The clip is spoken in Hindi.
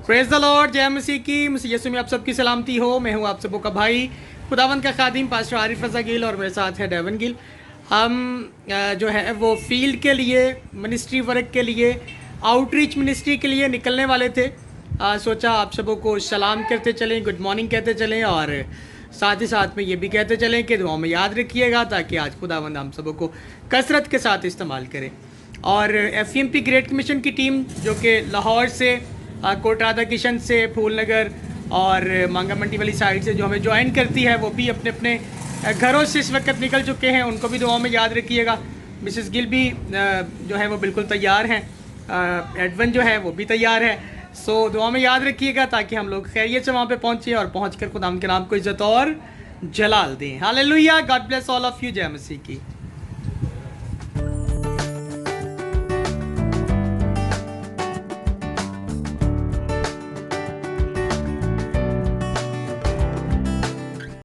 प्रेज द लॉर्ड, जय मसीह की। मसीह यीशु में आप सबकी सलामती हो। मैं हूं आप सबों का भाई, खुदावंद का खादिम पास्टर आरिफ रजा गिल, और मेरे साथ है डेवन गिल। हम जो है वो फील्ड के लिए, मिनिस्ट्री वर्क के लिए, आउटरीच मिनिस्ट्री के लिए निकलने वाले थे। सोचा आप सबों को सलाम कहते चलें, गुड मॉर्निंग कहते चलें, और साथ ही साथ में ये भी कहते चलें कि दुआ में याद रखिएगा, ताकि आज खुदावंद हम सबों को कसरत के साथ इस्तेमाल करें। और FEMP ग्रेट कमीशन की टीम जो कि लाहौर से, कोट राधा किशन से, फूलनगर और मांगा मंडी वाली साइड से जो हमें ज्वाइन करती है, वो भी अपने अपने घरों से इस वक्त निकल चुके हैं। उनको भी दुआओं में याद रखिएगा। मिसेस गिल भी जो है वो बिल्कुल तैयार हैं। एडवन जो है वो भी तैयार है। सो दुआ में याद रखिएगा, ताकि हम लोग खैरियत से वहाँ पे पहुँचे और पहुँच कर खुदा के नाम को इज्जत और जलाल दें। Hallelujah. God bless all of you. जय मसीह की।